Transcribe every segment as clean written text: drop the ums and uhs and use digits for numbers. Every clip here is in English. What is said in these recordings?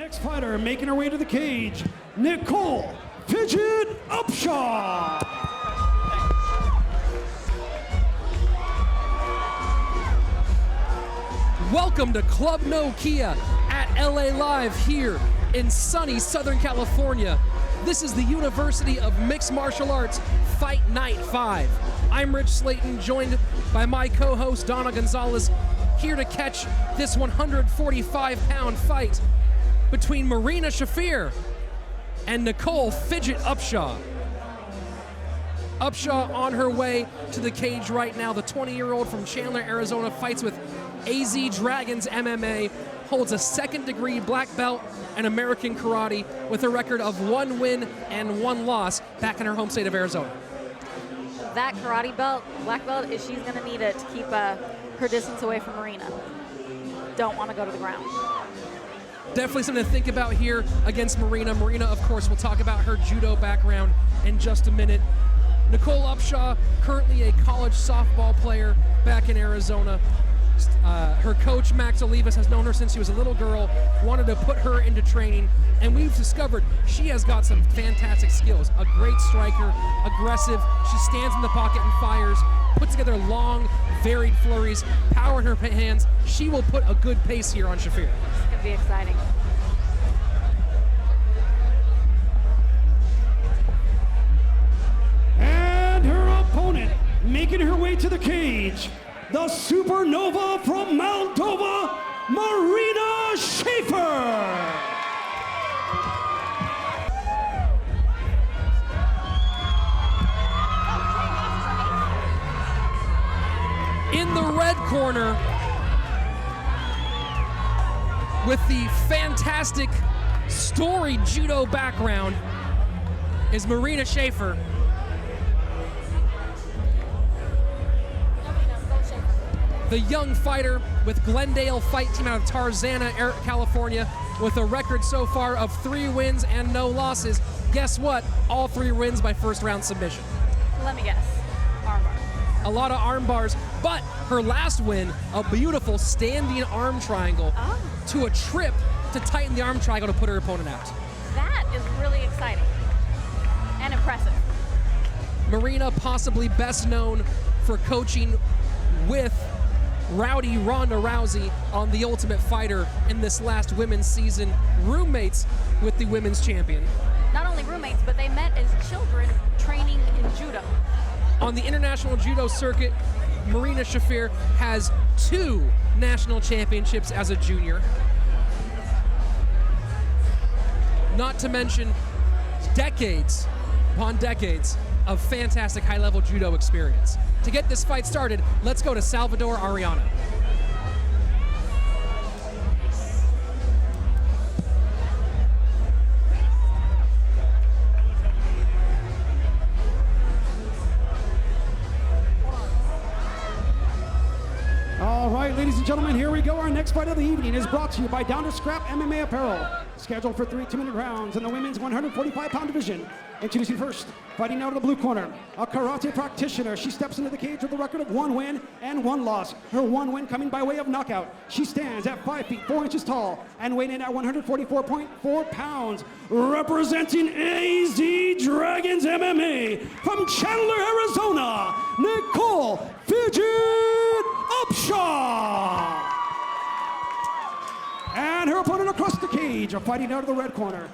next fighter making her way to the cage, Nicole Fidget Upshaw. Welcome to Club Nokia at LA Live here in sunny Southern California. This is the University of Mixed Martial Arts Fight Night 5. I'm Rich Slayton, joined by my co-host Donna Gonzalez, here to catch this 145-pound fight between Marina Shafir and Nicole Fidget Upshaw. Upshaw on her way to the cage right now. The 20-year-old from Chandler, Arizona fights with AZ Dragons MMA, holds a second-degree black belt in American karate with a record of 1 win and 1 loss back in her home state of Arizona. That karate belt, black belt, she's going to need it to keep her distance away from Marina. Don't want to go to the ground. Definitely something to think about here against Marina. Marina, of course, we'll talk about her judo background in just a minute. Nicole Upshaw, currently a college softball player back in Arizona. Her coach, Max Olivas, has known her since she was a little girl, wanted to put her into training, and we've discovered she has got some fantastic skills. A great striker, aggressive, she stands in the pocket and fires, puts together long, varied flurries, power in her hands. She will put a good pace here on Shafir. It's going to be exciting. And her opponent making her way to the cage, the Supernova from Moldova, Marina Shafir. In the red corner, with the fantastic storied judo background, is Marina Shafir. The young fighter with Glendale Fight Team out of Tarzana, California, with a record so far of 3 wins and no losses. Guess what? All 3 wins by first round submission. Let me guess. Armbar. A lot of arm bars, but her last win, a beautiful standing arm triangle to a trip to tighten the arm triangle to put her opponent out. That is really exciting and impressive. Marina, possibly best known for coaching with Rowdy Ronda Rousey on The Ultimate Fighter in this last women's season, roommates with the women's champion. Not only roommates, but they met as children training in judo. On the international judo circuit, Marina Shafir has 2 national championships as a junior. Not to mention decades upon decades of fantastic high-level judo experience. To get this fight started, let's go to Salvador Ariana. All right, ladies and gentlemen, here we go. Our next fight of the evening is brought to you by Down to Scrap MMA Apparel. Scheduled for 3 2-minute rounds in the women's 145-pound division. Introducing first, fighting out of the blue corner, a karate practitioner. She steps into the cage with a record of 1 win and 1 loss. Her 1 win coming by way of knockout. She stands at 5 feet 4 inches tall and weighing in at 144.4 pounds. Representing AZ Dragons MMA from Chandler, Arizona, Nicole Fidget Upshaw. And her opponent across the cage, fighting out of the red corner,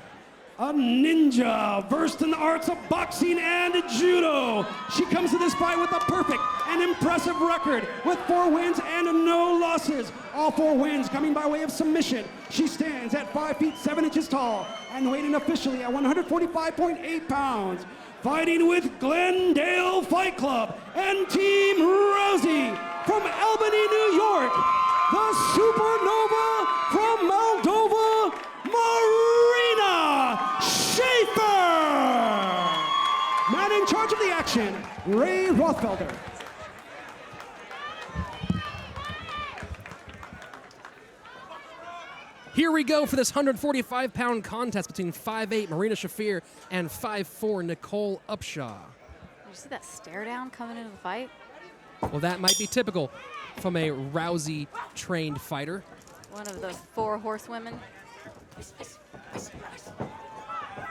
a ninja versed in the arts of boxing and judo. She comes to this fight with a perfect and impressive record with 4 wins and no losses. All 4 wins coming by way of submission. She stands at 5 feet 7 inches tall and weighing officially at 145.8 pounds. Fighting with Glendale Fight Club and Team Rousey from Albany, New York, the Supernova from Moldova, Marina Shafir. Man in charge of the action, Ray Rothfelder. Here we go for this 145-pound contest between 5'8" Marina Shafir and 5'4" Nicole Upshaw. Did you see that stare down coming into the fight? Well, that might be typical from a Rousey-trained fighter. One of those 4 horsewomen.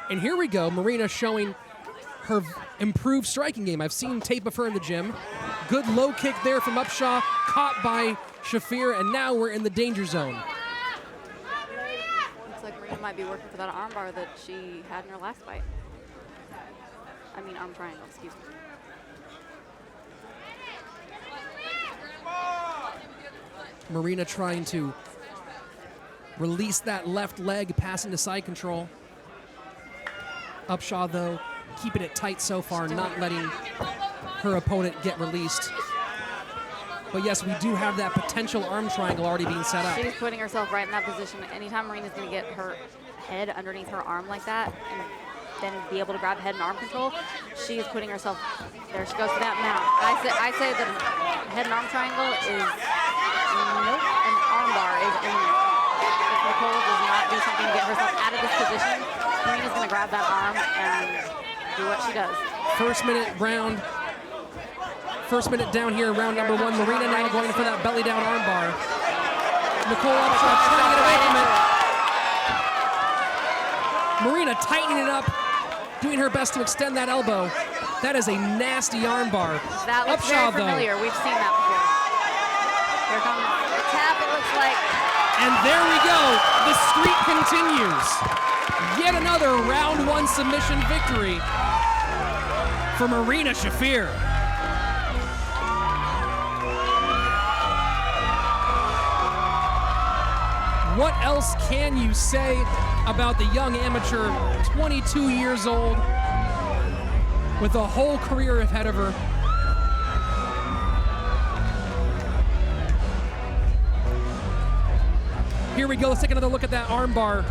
And here we go, Marina showing her improved striking game. I've seen tape of her in the gym. Good low kick there from Upshaw, caught by Shafir, and now we're in the danger zone. Looks like Marina might be working for that armbar that she had in her last fight. I mean, arm triangle, excuse me. Marina trying to release that left leg, pass into side control. Upshaw, though, keeping it tight so far, not letting her opponent get released. But yes, we do have that potential arm triangle already being set up. She's putting herself right in that position. Anytime Marina's going to get her head underneath her arm like that and then be able to grab head and arm control, she is putting herself, there she goes to that mount. I say that head and arm triangle is nope, and arm bar is only. If Nicole does not do something to get herself out of this position, Marina's going to grab that arm and do what she does. First minute down here in round number 1. Marina now going for that belly down arm bar. Nicole Upshaw trying to get away from it. Marina tightening it up, doing her best to extend that elbow. That is a nasty arm bar. That looks Upshaw, very familiar. We've seen that before. Here comes the tap, it looks like. And there we go. The streak continues. Yet another round 1 submission victory for Marina Shafir. What else can you say about the young amateur, 22 years old, with a whole career ahead of her? Here we go, let's take another look at that armbar.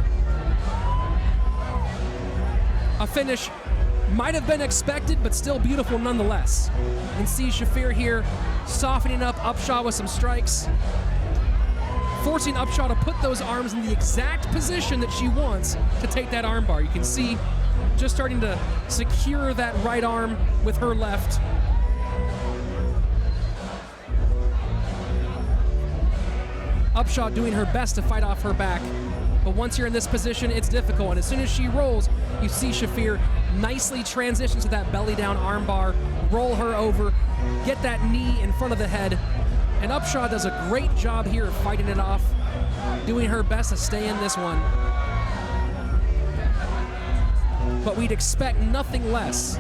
A finish might have been expected, but still beautiful nonetheless. You can see Shafir here softening up Upshaw with some strikes, forcing Upshaw to put those arms in the exact position that she wants to take that armbar. You can see just starting to secure that right arm with her left. Upshaw doing her best to fight off her back, but once you're in this position, it's difficult. And as soon as she rolls, you see Shafir nicely transition to that belly down armbar, roll her over, get that knee in front of the head. And Upshaw does a great job here of fighting it off, doing her best to stay in this one. But we'd expect nothing less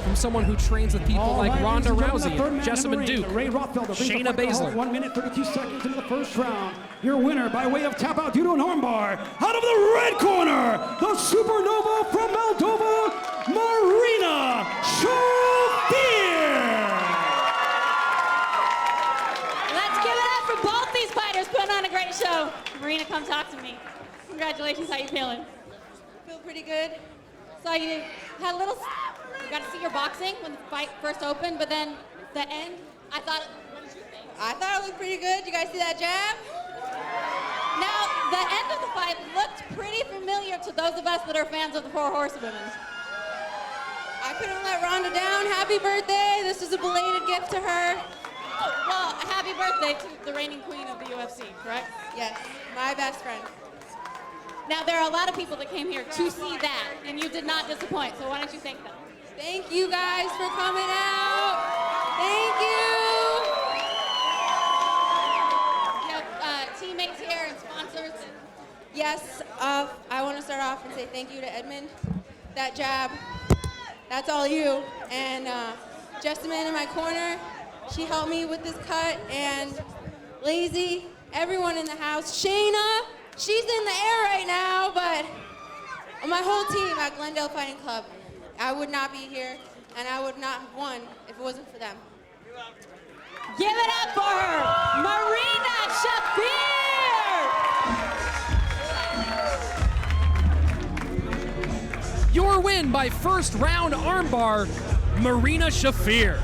from someone who trains with people like Ronda Rousey, Jessamyn Duke, Shayna Baszler. 1 minute, 32 seconds into the first round. Your winner by way of tap out due to an armbar. Out of the red corner, the Supernova from Moldova, Marina Shafir. Let's give it up for both these fighters putting on a great show. Marina, come talk to me. Congratulations, how you feeling? Feel pretty good. So you had a little, you got to see your boxing when the fight first opened, but then the end, what did you think? I thought it looked pretty good. You guys see that jab? Now, the end of the fight looked pretty familiar to those of us that are fans of the Four Horsewomen. I couldn't let Ronda down. Happy birthday. This is a belated gift to her. Well, happy birthday to the reigning queen of the UFC, correct? Yes, my best friend. Now, there are a lot of people that came here to see that, and you did not disappoint, so why don't you thank them? Thank you guys for coming out. Thank you. You have teammates here and sponsors. Yes, I want to start off and say thank you to Edmund. That jab, that's all you. And Jessamyn in my corner, she helped me with this cut. And Lazy, everyone in the house. Shayna, she's in the air right now, but my whole team at Glendale Fighting Club, I would not be here, and I would not have won if it wasn't for them. Give it up for her, Marina Shafir! Your win by first round armbar, Marina Shafir.